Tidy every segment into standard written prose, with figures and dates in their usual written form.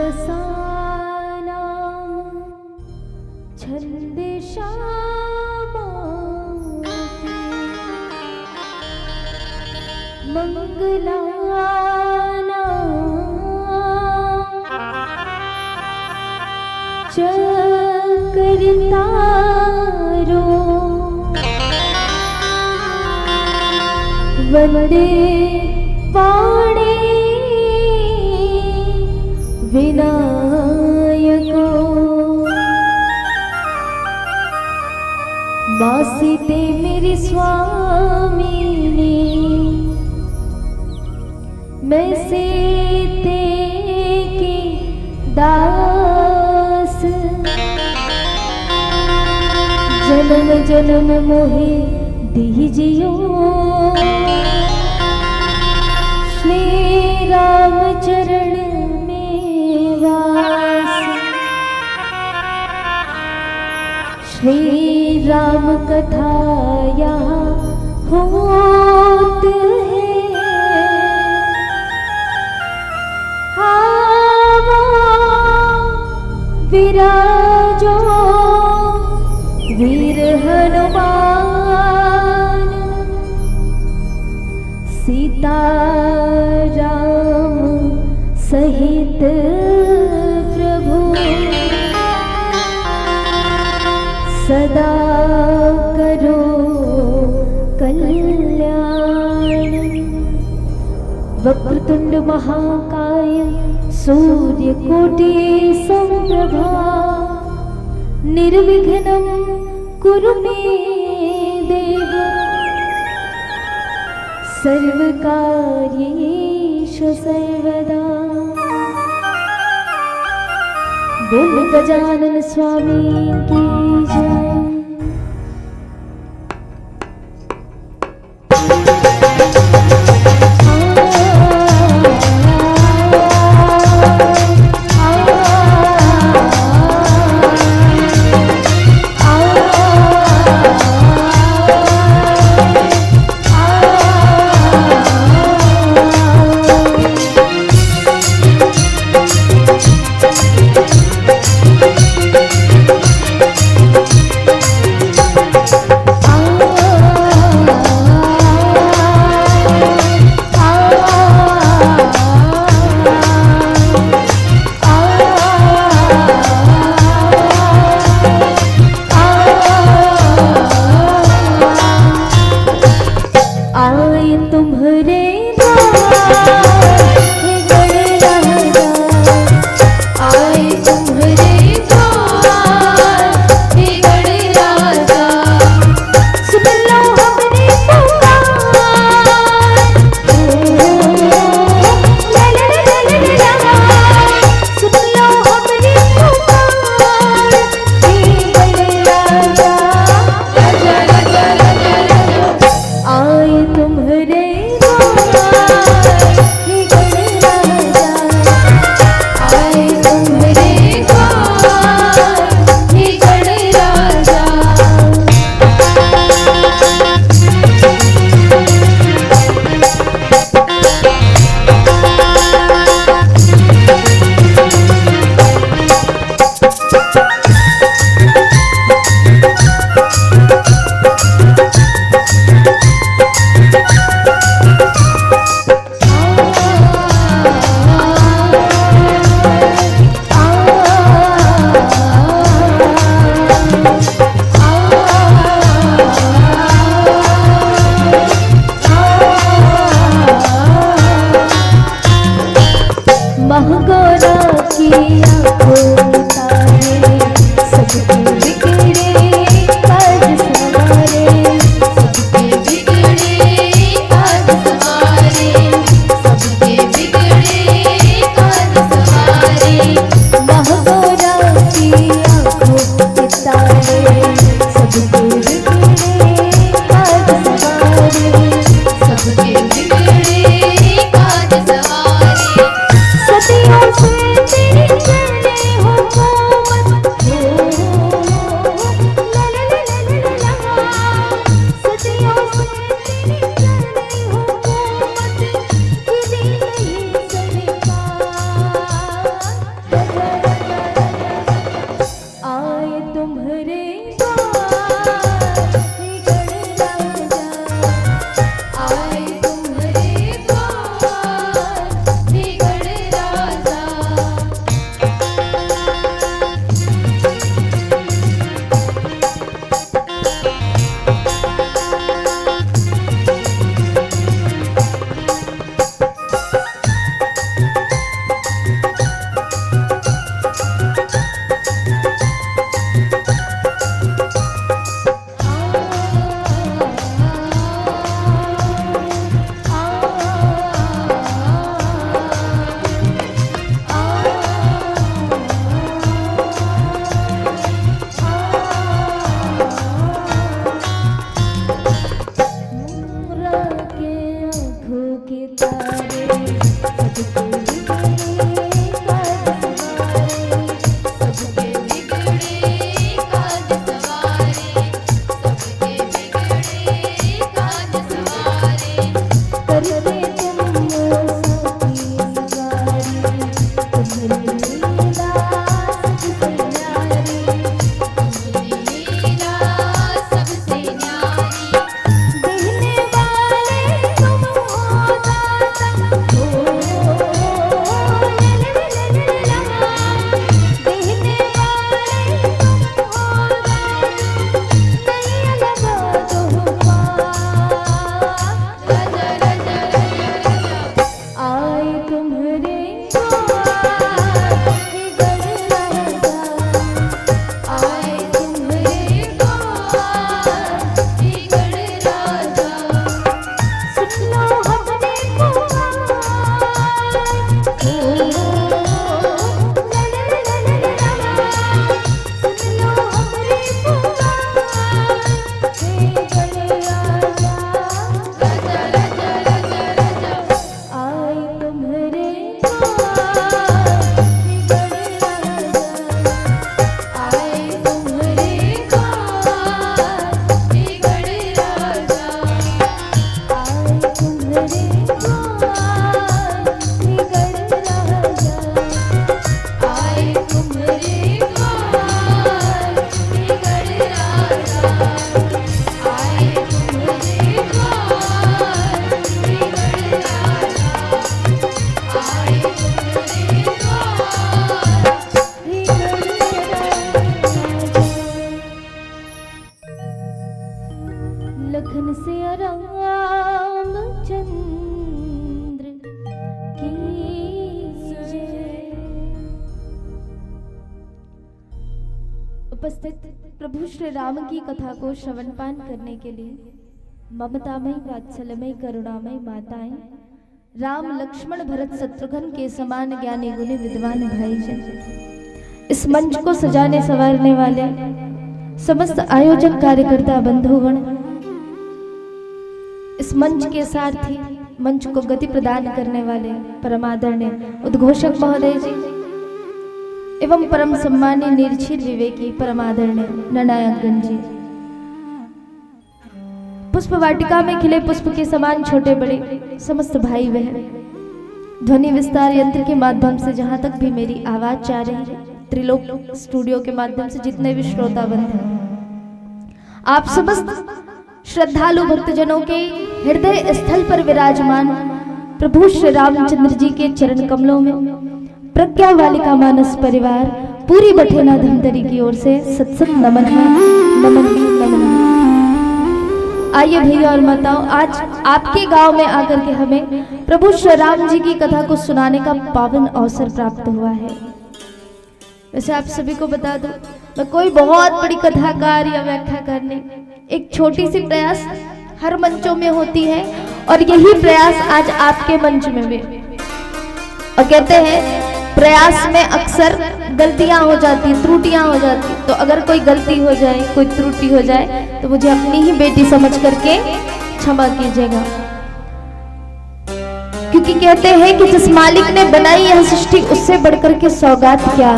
रसानां छन्दिशामापि मंगलानां च कर्तारो वन्दे पाणे विनायको मासिते मेरी स्वामिनी मैं से की दास जन्म जन्म मोहे दीजियो श्री राम चरण श्री राम कथा यहाँ होत है हावा विराजो वीर हनुमान सीता राम सहित प्रभु सदा करो कल्याण। वक्रतुंड महाकाय सूर्यकोटि समप्रभा निर्विघ्नं कुरु मे देव सर्वकार्येषु सर्वदा। बोल गजानन स्वामी की जय। सतियों से तेरी चले हो उपस्थित प्रभु श्री राम की कथा को श्रवणपान करने के लिए ममतामयी वात्सल्यमयी करुणामयी माताएं, राम लक्ष्मण भरत शत्रुघ्न के समान ज्ञानी गुणी विद्वान भाईजन, इस मंच को सजाने संवारने वाले समस्त आयोजक कार्यकर्ता बंधुगण, इस मंच के सारथी, मंच को गति प्रदान करने वाले परमादरणीय उद्घोषक महोदय जी एवं परम सम्मानीय निर्छीर विवेकी परमादरणीय ननायकगण जी, पुष्प वाटिका में खिले पुष्प के समान छोटे बड़े समस्त भाई बहन, ध्वनि विस्तार यंत्र के माध्यम से जहां तक भी मेरी आवाज जा रही है, त्रिलोक स्टूडियो के माध्यम से जितने भी श्रोता बंद हैं, आप समस्त श्रद्धालु भक्तजनों के हृदय स्थल पर विराजमान प्रभु श्री रामचंद्र जी के चरण कमलों में प्रज्ञा वालिका मानस परिवार पूरी बठेना धमतरी की ओर से सत सत नमन है, नमन है, नमन है। आइए भैया और माताओं, आज आपके गांव में आकर के हमें प्रभु श्री राम जी की कथा को सुनाने का पावन अवसर प्राप्त हुआ है। वैसे आप सभी को बता दूं, मैं कोई बहुत बड़ी कथाकार या व्याख्याकार नहीं, एक छोटी सी प्रयास हर मंचों में होती है और यही प्रयास आज आपके मंच में भी। और कहते हैं प्रयास में अक्सर गलतियां हो जाती, त्रुटियां हो जाती, तो अगर कोई गलती हो जाए, कोई त्रुटि हो जाए तो मुझे अपनी ही बेटी समझ करके क्षमा कीजिएगा, क्योंकि कहते हैं कि जिस मालिक ने बनाई यह सृष्टि उससे बढ़कर के सौगात क्या,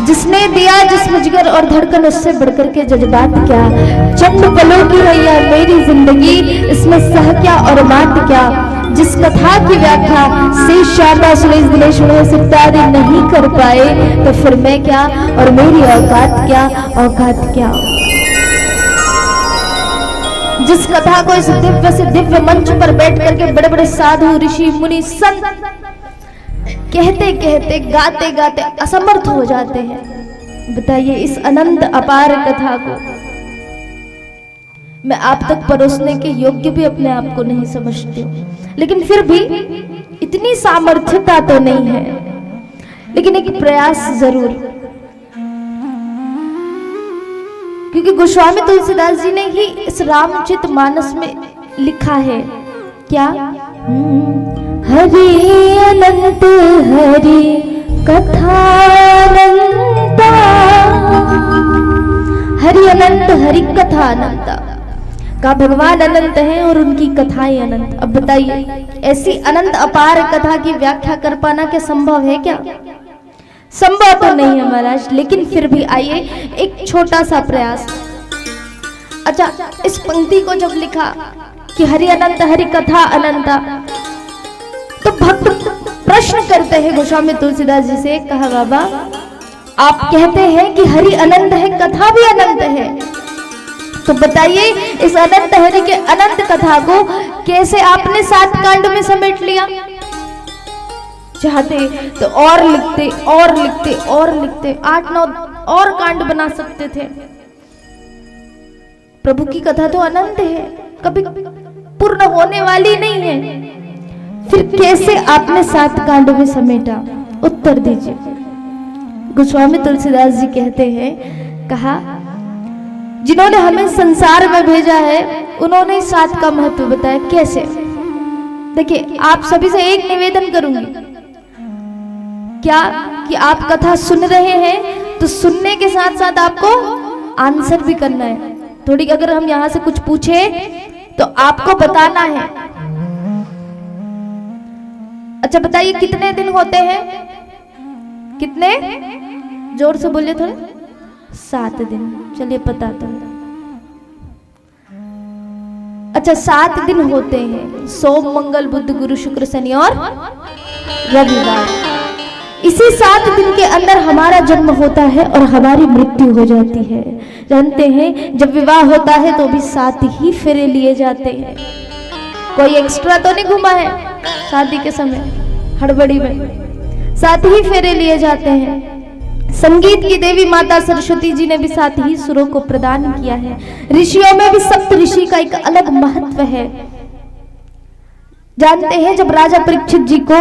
जिसने दिया जिस्म जिगर और धड़कन उससे बढ़कर के जज्बात क्या, चंद पलों की है यह मेरी जिंदगी, इसमें सह क्या और मात क्या, जिस कथा की व्याख्या से शारदा सुरेश दिनेश सितारे नहीं कर पाए, तो फिर मैं क्या और मेरी औकात क्या, औकात क्या। जिस कथा को इस दिव्य से दिव्य मंच पर बैठ करके बड़े बड़े साधु ऋषि मुनि संत कहते कहते गाते गाते असमर्थ हो जाते हैं, बताइए इस अनंत अपार कथा को मैं आप तक परोसने के योग्य भी अपने आप को नहीं समझती हूँ, लेकिन फिर भी इतनी सामर्थ्यता तो नहीं है, लेकिन एक प्रयास जरूर, क्योंकि गोस्वामी तुलसीदास जी ने ही इस रामचित मानस में लिखा है क्या, हरि अनंत हरि कथानंता, हरि अनंत हरि कथा अनंता, का भगवान अनंत है और उनकी कथाएं अनंत। अब बताइए ऐसी अनंत अपार कथा की व्याख्या कर पाना क्या संभव है क्या? संभव तो नहीं है महाराज, लेकिन फिर भी आइए एक छोटा सा प्रयास। अच्छा, इस पंक्ति को जब लिखा कि हरि अनंत हरि कथा अनंता, तो भक्त प्रश्न करते हैं गोस्वामी तुलसीदास जी से, कहा बाबा आप कहते हैं कि हरि अनंत है, कथा भी अनंत है, तो बताइए इस अनंत हरि के अनंत कथा को कैसे आपने 7 कांड में समेट लिया? चाहते तो और लिखते और लिखते और लिखते 8-9 और कांड बना सकते थे। प्रभु की कथा तो अनंत है, कभी पूर्ण होने वाली नहीं है, फिर कैसे आपने 7 कांड में समेटा? उत्तर दीजिए। गोस्वामी तुलसीदास जी कहते हैं, कहा जिन्होंने हमें संसार में भेजा है उन्होंने 7 का महत्व बताया। कैसे? देखिए आप सभी से एक निवेदन करूंगी, क्या कि आप कथा सुन रहे हैं तो सुनने के साथ साथ आपको आंसर भी करना है। थोड़ी अगर हम यहां से कुछ पूछे तो आपको बताना है। अच्छा बताइए कितने दिन होते हैं? कितने? जोर से बोलिए थोड़ा। 7 दिन। चलिए बताता हूं। अच्छा 7 दिन होते हैं, सोम मंगल बुध गुरु शुक्र शनि और रविवार। इसी 7 दिन के अंदर हमारा जन्म होता है और हमारी मृत्यु हो जाती है। जानते हैं जब विवाह होता है तो भी 7 ही फेरे लिए जाते हैं, कोई एक्स्ट्रा तो नहीं घुमा है शादी के समय हड़बड़ी में, 7 ही फेरे लिए जाते हैं। संगीत की देवी माता सरस्वती जी ने भी 7 ही सुरों को प्रदान किया है। ऋषियों में भी सप्त ऋषि का एक अलग महत्व है। जानते हैं जब राजा परीक्षित जी को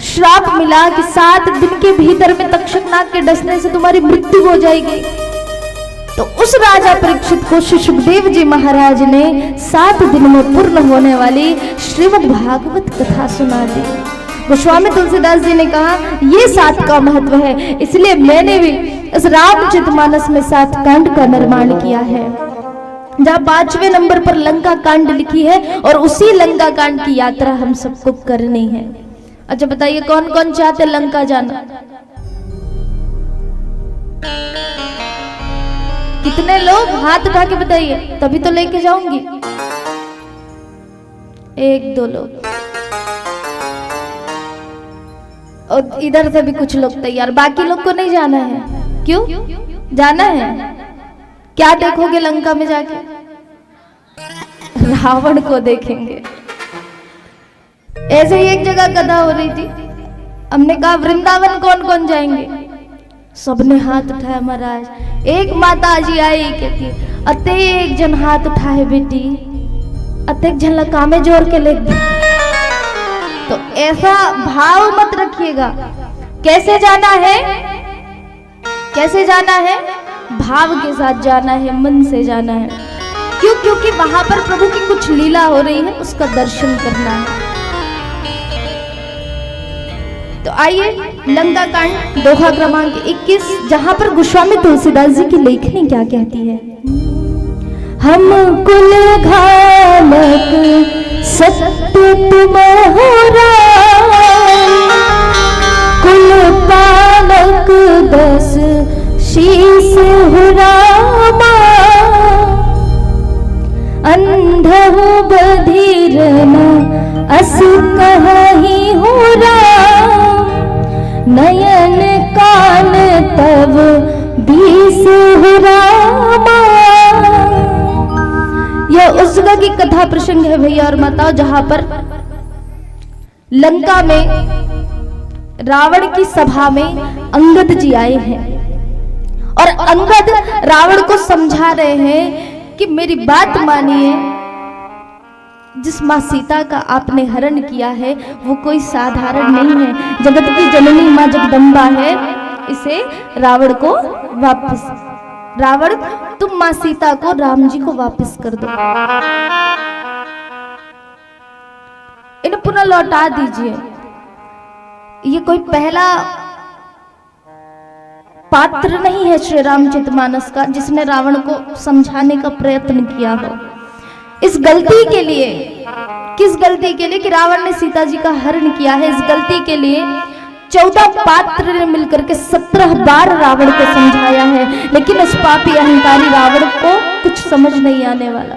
श्राप मिला कि 7 दिन के भीतर में तक्षक नाग के डसने से तुम्हारी मृत्यु हो जाएगी, तो उस राजा परीक्षित को श्री सुखदेव जी महाराज ने 7 दिन में पूर्ण होने वाली श्रीमद् भागवत कथा सुना दी। गोस्वामी तुलसीदास जी ने कहा ये 7 का महत्व है, इसलिए मैंने भी इस रामचरितमानस में 7 कांड का निर्माण किया है, जहाँ 5वें नंबर पर लंका कांड लिखी है और उसी लंका कांड की यात्रा हम सबको करनी है। अच्छा बताइए कौन कौन चाहते लंका जाना? कितने लोग हाथ उठा के बताइए, तभी तो लेके जाऊंगी। 1-2 लोग, और इधर से भी कुछ लोग तैयार, बाकी लोग को नहीं जाना है। क्यों जाना है? क्या देखोगे लंका में जाके? रावण को देखेंगे। ऐसे ही एक जगह कथा हो रही थी, हमने कहा वृंदावन कौन कौन जाएंगे? सबने हाथ उठाया महाराज। एक माता जी आई, कहती अतेक जन हाथ उठाए बेटी, अतेक जन लका में जोर के ले। तो ऐसा भाव मत रखिएगा। कैसे जाना है? कैसे जाना है? भाव के साथ जाना है, मन से जाना है। क्यों? क्योंकि वहां पर प्रभु की कुछ लीला हो रही है, उसका दर्शन करना है। तो आइए लंका कांड दोहा क्रमांक 21, जहां पर गोस्वामी तुलसीदास जी की लेखनी क्या कहती है। हम कुल घालक सत्य तुम हो राम, कुल पालक 10 शीस हो रामा, अंध हो बधिर न अस कहीं हो राम, नयन कान तब 20 हो रामा। यह उस जगह की कथा प्रसंग है भैया और माताओं, जहां पर लंका में रावण की सभा में अंगद जी आए हैं और अंगद रावण को समझा रहे हैं कि मेरी बात मानिए, जिस माँ सीता का आपने हरण किया है वो कोई साधारण नहीं है, जगत की जननी माँ जगदम्बा है। इसे रावण को वापस, रावण तुम माँ सीता को राम जी को वापस कर दो, इन्हें पुनः लौटा दीजिए। ये कोई पहला पात्र नहीं है श्री रामचरितमानस का जिसने रावण को समझाने का प्रयत्न किया हो। इस गलती के लिए, किस गलती के लिए कि रावण ने सीता जी का हरण किया है, इस गलती के लिए 14 पात्र ने मिलकर के 17 बार रावण को समझाया है, लेकिन उस पापी अहंकारी रावण को कुछ समझ नहीं आने वाला।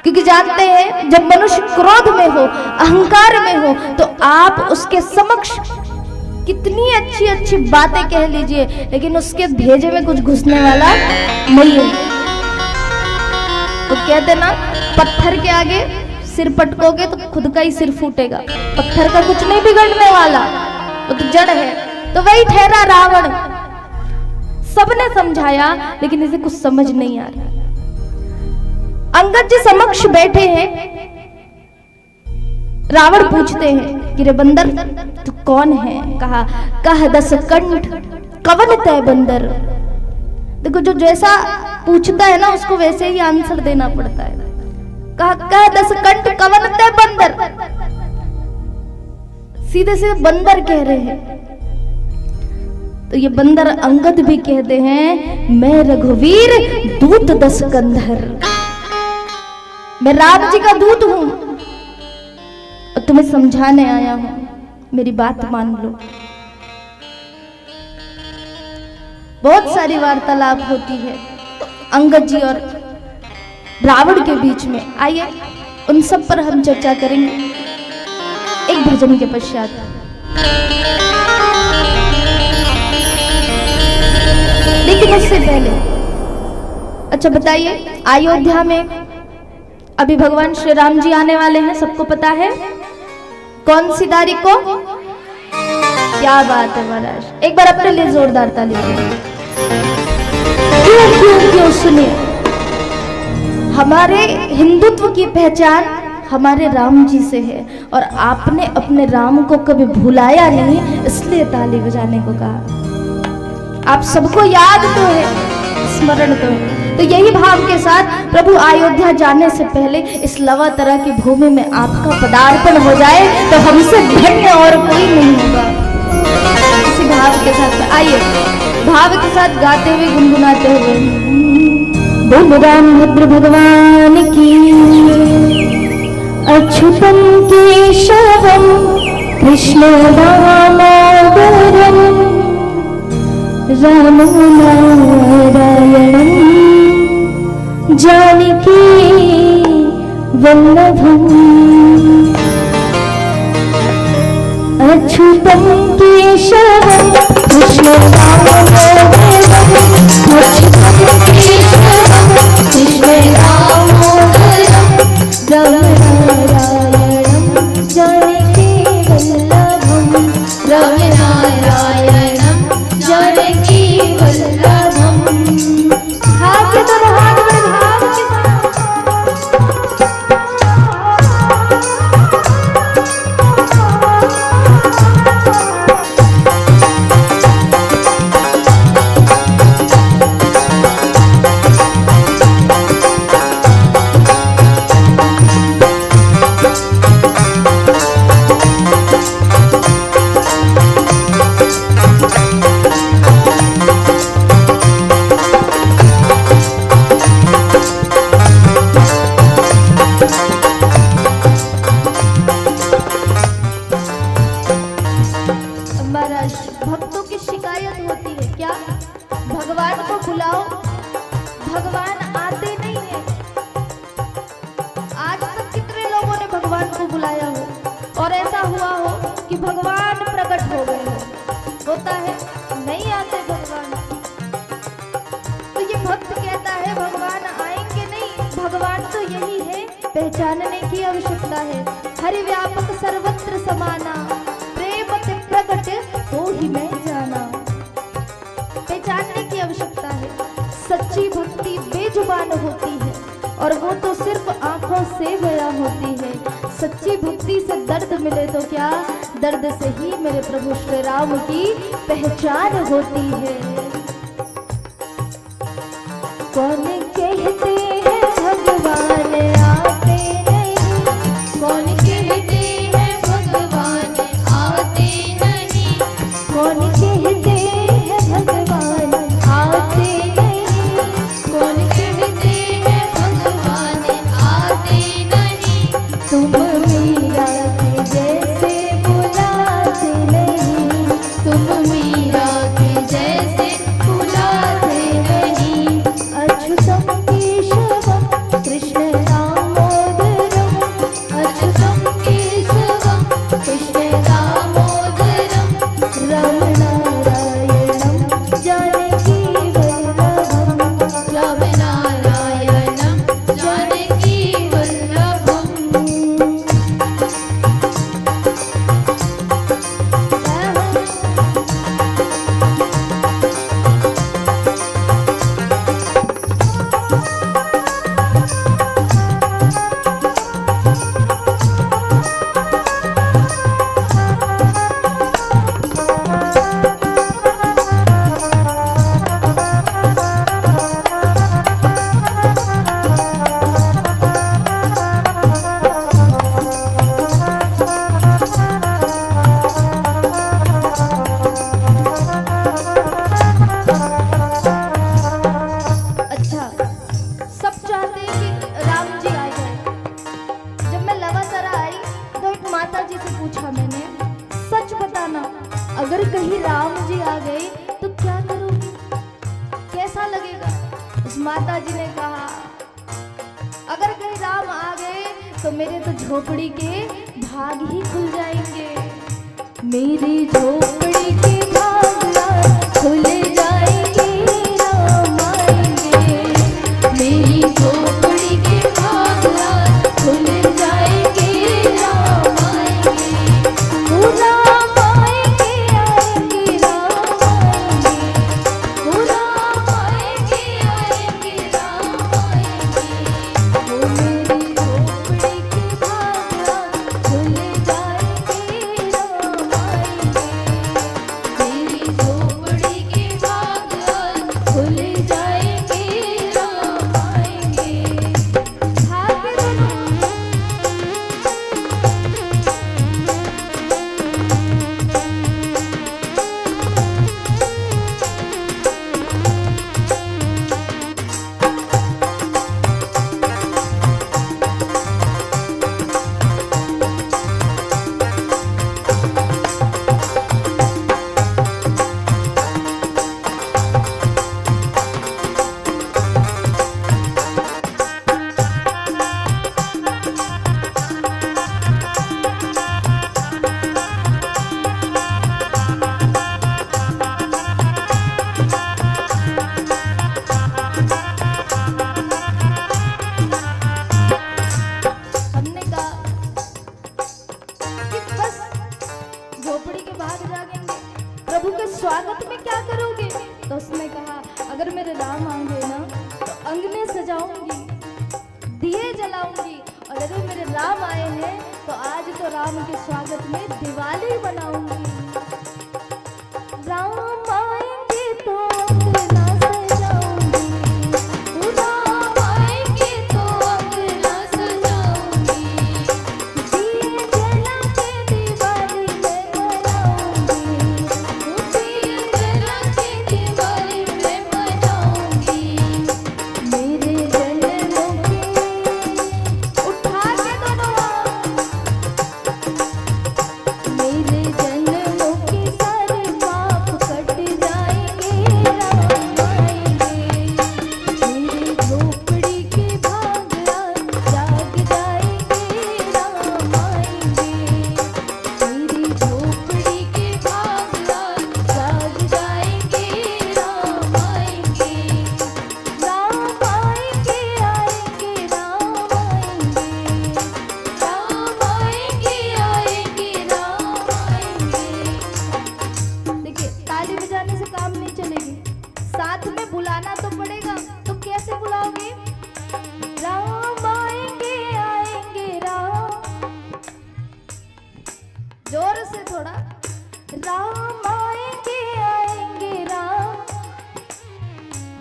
क्योंकि जानते हैं जब मनुष्य क्रोध में हो, अहंकार में हो, तो आप उसके समक्ष कितनी अच्छी अच्छी बातें कह लीजिए, लेकिन उसके भेजे में कुछ घुसने वाला नहीं है। तो कहते ना, पत्थर के आगे सिर पटकोगे तो खुद का ही सिर फूटेगा, पत्थर का कुछ नहीं बिगड़ने वाला, वो तो जड़ है। तो वही ठहरा रावण। सबने समझाया लेकिन इसे कुछ समझ नहीं आ रहा। अंगद जी समक्ष बैठे हैं, रावण पूछते हैं कि रे बंदर तू कौन है? कहा कह 10 कंठ कवन तय बंदर। देखो जो जैसा पूछता है ना उसको वैसे ही आंसर देना पड़ता है। कहा कह 10 कंठ कवन तय बंदर, सीधे सीधे बंदर कह रहे हैं। तो ये बंदर अंगद भी कहते हैं मैं रघुवीर दूत 10 कंधर, मैं राम जी का दूत हूं और तुम्हें समझाने आया हूं, मेरी बात मान लो। बहुत सारी वार्तालाप होती है अंगद जी और रावण के बीच में। आइए उन सब पर हम चर्चा करेंगे एक भजन के पश्चात। लेकिन उससे पहले अच्छा बताइए, अयोध्या में अभी भगवान श्री राम जी आने वाले हैं, सबको पता है। कौन सी तारीख को? क्या बात है महाराज, एक बार अपने लिए जोरदार ताली दीजिए। क्यों क्यों क्यों सुनिए, हमारे हिंदुत्व की पहचान हमारे राम जी से है और आपने अपने राम को कभी भुलाया नहीं, इसलिए ताली बजाने को कहा। आप सबको याद तो है स्मरण तो है। तो यही भाव के साथ प्रभु अयोध्या जाने से पहले इस लवा तरह की भूमि में आपका पदार्पण हो जाए तो हमसे धन्य और कोई नहीं होगा। इसी भाव के साथ आइए भाव के साथ गाते हुए गुनगुनाते हुए बोल राम भद्र भगवान की। अच्युतम केशवम कृष्ण दामोदरम राम नारायणम जानकी वल्लभम। अच्युतम केशवम कृष्ण दामोदरम अच्युतम केशवम कृष्ण दामोदरम राम नारायणम जानकी वल्लभम राम नारायणम जानकी वल्लभम। हाथ के दोनों हाथ बड़े भाव के भक्तों की शिकायत होती है क्या, भगवान को बुलाओ, भगवान आते नहीं है। आज तक कितने लोगों ने भगवान को बुलाया हो और ऐसा हुआ हो कि भगवान प्रकट हो गए हो, होता है नहीं आते भगवान। तो ये भक्त कहता है भगवान आएंगे नहीं, भगवान तो यही है, पहचानने की आवश्यकता है। हरि व्यापक सर्वत्र समाना प्रेम से प्रकट तो ही मैं जाना, पहचानने की आवश्यकता है। सच्ची भक्ति बेजुबान होती है और वो तो सिर्फ आंखों से बयां होती है। सच्ची भक्ति से दर्द मिले तो क्या, दर्द से ही मेरे प्रभु श्री राम की पहचान होती है। कौन कहते हैं भगवान आते नहीं, कौन कहते हैं भगवान आते नहीं, कौन कहते हैं भगवान आते नहीं, कौन कहते हैं भगवान आते नहीं। तुम मीरा के जैसे बुलाते नहीं, तुम मीरा के जैसे बुलाते नहीं। अच्युतम केशवम कृष्ण दामोदरम, अच्युतम केशवम कृष्ण दामोदरम राम नारायणम जानकी वल्लभम, राम नारायणम जानकी वल्लभम। अच्छा, सब चाहते हैं कि राम जी आ जाए। जब मैं लवासरा आई तो एक माता जी से पूछा मैंने, सच बताना अगर कहीं राम जी आ गए तो क्या करोगी, कैसा लगेगा। उस माता जी ने कहा अगर कहीं राम आ गए तो मेरे तो झोपड़ी के भाग ही खुल जाएंगे, मेरी झोपड़ी के भाग खुल जाएंगे, राम आएंगे। मेरी झोपड़ी के भाग खुल जाएंगे, राम आएंगे। ओ राम आएंगे, आएंगे राम आएंगे, ओ राम आएंगे, आएंगे राम आएंगे। ओ मेरी झोपड़ी के भाग खुल जाएंगे, राम आएंगे। झोपड़ी के बाहर जागेंगे, प्रभु के स्वागत में क्या करोगे? तो उसने कहा अगर मेरे राम आएंगे ना तो अंगने सजाऊंगी, दिए जलाऊंगी, और अगर मेरे राम आए हैं तो आज तो राम के स्वागत में दिवाली बनाऊंगी। राम आएंगे तो अंगना सजाऊंगी, राम आएंगे तो अंगना सजाऊंगी, दिए जला के दिवाली में मनाऊंगी, दिए जला के दिवाली में मनाऊंगी। मेरे जन्मों के उठा के दोनों मेरे जन्मों के सारे पाप कट जाएंगे, राम आएंगे। मेरी झोपड़ी के भाग जाग जाएंगे, राम आएंगे। मेरी झोपड़ी के भाग जाग जाएंगे, राम आएंगे। राम आएंगे, आएंगे, राम आएंगे, राम आएंगे, आएंगे, राम आएंगे। देखिए, ताली बजाने से काम नहीं चलेगी, साथ में बुलाना तो पड़ेगा। तो कैसे बुलाओगे? राम आएंगे, आएंगे, राम, जोर से थोड़ा, राम आएंगे, आएंगे, राम,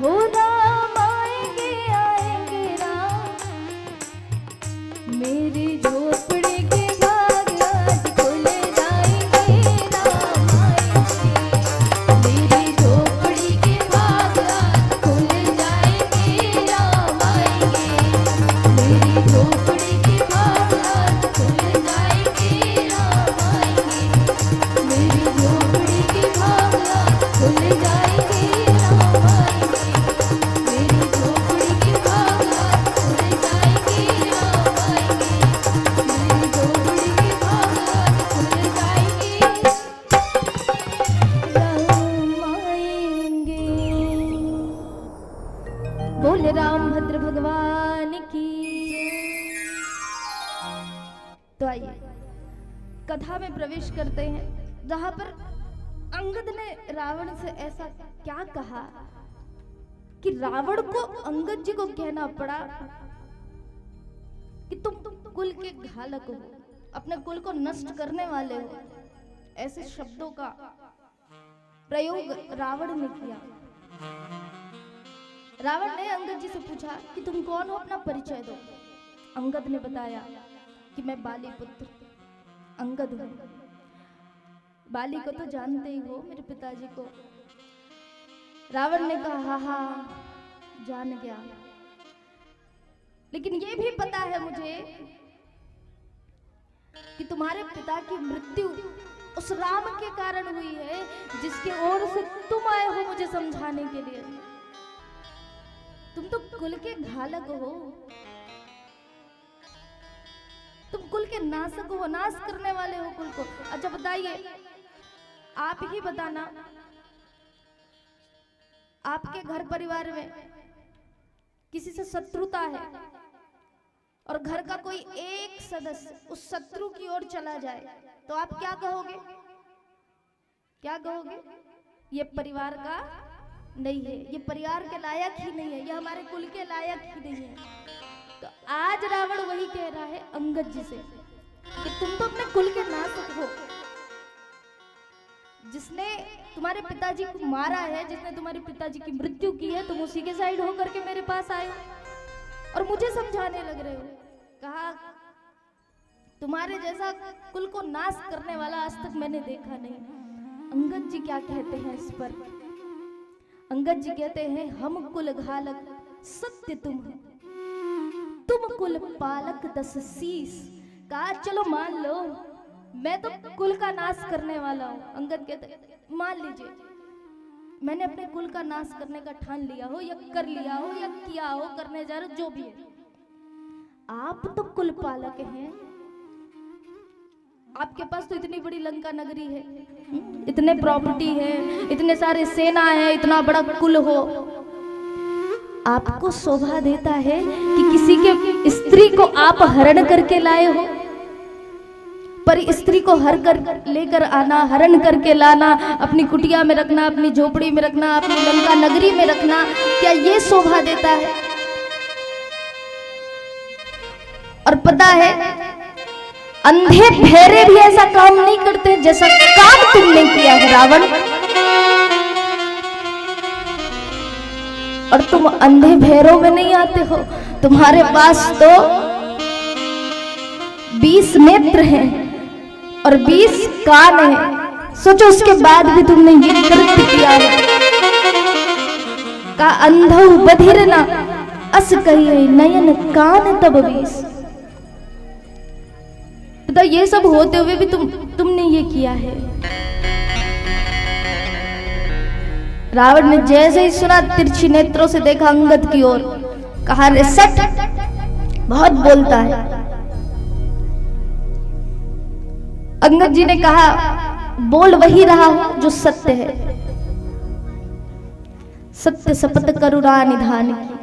हो राम आएंगे, आएंगे, राम। मेरी झोपड़ी के भाग आज खुल जाएंगे, राम आएंगे। मेरी झोपड़ी के भाग आज खुल जाएंगे, राम आएंगे। मेरी झोपड़ी के भाग आज खुल जाएंगे, राम आएंगे। मेरी झोपड़ी के भाग आज खुल जाएंगे, राम आएंगे। मेरी झोपड़ी के भाग आज खुल जाएंगे, राम आएंगे। मेरी झोपड़ी के भाग आज खुल जाएंगे, राम आएंगे। बोले रामभद्र भगवान की। तो आइए कथा में प्रवेश करते हैं, जहां पर अंगद ने रावण से ऐसा क्या कहा कि रावण को अंगद जी को कहना पड़ा कि तुम कुल के घालक हो, अपने कुल को नष्ट करने वाले हो। ऐसे शब्दों का प्रयोग रावण ने किया। रावण ने अंगद जी से पूछा कि तुम कौन हो, अपना परिचय दो। अंगद ने बताया कि मैं बाली पुत्र अंगद हूं। बाली को तो जानते ही हो, मेरे पिताजी को। रावण ने कहा हाँ जान गया, लेकिन ये भी पता है मुझे कि तुम्हारे पिता की मृत्यु उस राम के कारण हुई है जिसके ओर से तुम आए हो मुझे समझाने के लिए। तुम तो कुल के घालक हो, तुम कुल के नाशक हो, नाश करने वाले हो कुल को। अच्छा बताइए, आप ही बताना, आपके घर परिवार में किसी से शत्रुता है और घर का कोई एक सदस्य उस शत्रु की ओर चला जाए तो आप क्या कहोगे? क्या कहोगे? ये परिवार का नहीं है, ये परिवार के लायक ही नहीं है, ये हमारे कुल के लायक ही नहीं है। तो आज रावण वही कह रहा है अंगद जी से कि तुम तो अपने कुल के नाशक हो। जिसने तुम्हारे पिताजी को मारा है, जिसने तुम्हारे पिताजी की मृत्यु की है, तुम उसी के साइड होकर के मेरे पास आए हो और मुझे समझाने लग रहे हो। कहा तुम्हारे जैसा कुल को नाश करने वाला आज तक मैंने देखा नहीं। अंगद जी क्या कहते हैं इस पर? अंगद जी कहते हैं हम कुल घालक सत्य तुम कुल पालक 10 शीस। कहा चलो मान लो मैं तो कुल का नाश करने वाला हूं। अंगद कहते मान लीजिए मैंने अपने कुल का नाश करने का ठान लिया हो या कर लिया हो या किया हो, करने जा रहे हो, जो भी है। आप तो कुल पालक हैं, आपके पास तो इतनी बड़ी लंका नगरी है, इतने प्रॉपर्टी है, इतने सारे सेना है, इतना बड़ा कुल हो। आपको शोभा देता है कि किसी के स्त्री को आप हरण करके लाए हो, पर स्त्री को हर कर लेकर आना, हरण करके लाना, अपनी कुटिया में रखना, अपनी झोपड़ी में रखना, अपनी लंका नगरी में रखना, क्या ये शोभा देता है? और पता है अंधे भेरे भी ऐसा काम नहीं करते जैसा काम तुमने किया है रावण। और तुम अंधे भेरों में नहीं आते हो, तुम्हारे पास तो 20 नेत्र हैं और 20 कान हैं। सोचो उसके बाद भी तुमने ये कृत्य किया है। का अंधौ बधिर ना अस कहिए नयन कान तब 20। तो ये सब होते हुए भी तुमने ये किया है। रावण ने जैसे ही सुना तिरछी नेत्रों से देखा अंगद की ओर, कहा रे सट, बहुत बोलता है। अंगद जी ने कहा बोल वही रहा हूं जो सत्य है, सत्य शपथ करुणा निधान की।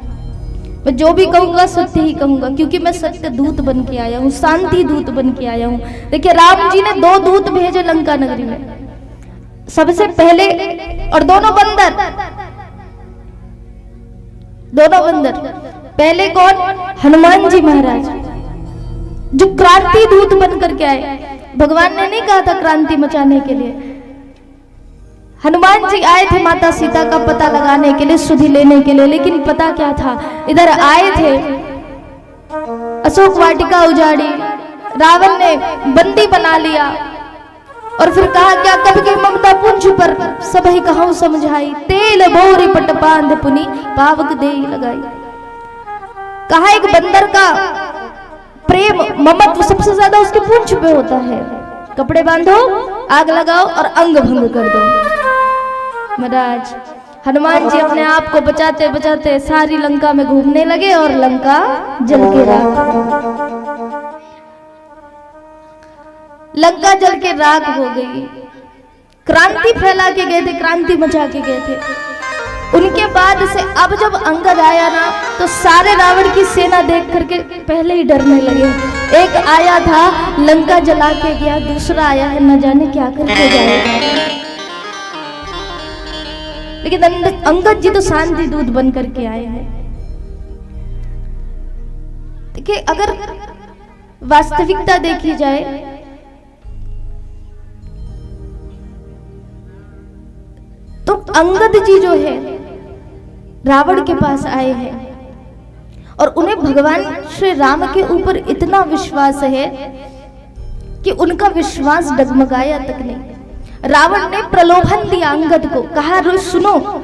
मैं जो भी कहूंगा सत्य ही कहूंगा, क्योंकि मैं सत्य दूत बन के आया हूं, शांति दूत बन के आया हूं। देखिए राम जी ने 2 दूत भेजे लंका नगरी में, सबसे पहले, और दोनों बंदर। पहले कौन? हनुमान जी महाराज, जो क्रांति दूत बन करके आए। भगवान ने नहीं कहा था क्रांति मचाने के लिए, हनुमान जी आए थे माता सीता का पता लगाने के लिए, सुधि लेने के लिए। लेकिन पता क्या था, इधर आए थे, अशोक वाटिका उजाड़ी, रावण ने बंदी बना लिया, और फिर कहा क्या कब की ममता पुंज पर सब ही कहूं समझाई, तेल बोरी पट बांध पुनी पावक दे लगाई। कहा एक बंदर का प्रेम ममत्व सबसे ज्यादा उसके पुंज पे होता है। कपड़े बांधो, आग लगाओ और अंग भंग कर दो। महाराज हनुमान जी अपने आप को बचाते बचाते सारी लंका में घूमने लगे और लंका जल के राख हो गई। क्रांति फैला के गए थे, क्रांति मचा के गए थे। उनके बाद से अब जब अंगद आया ना, तो सारे रावण की सेना देख करके पहले ही डरने लगे। एक आया था लंका जला के गया, दूसरा आया है न जाने क्या करके जाएगा। लेकिन अंगद जी तो शांति दूत बन करके आए हैं। देखिए अगर वास्तविकता देखी जाए तो अंगद जी जो है रावण के पास आए हैं और उन्हें भगवान श्री राम के ऊपर इतना विश्वास है कि उनका विश्वास डगमगाया तक नहीं। रावण ने प्रलोभन दिया अंगद को, कहा सुनो,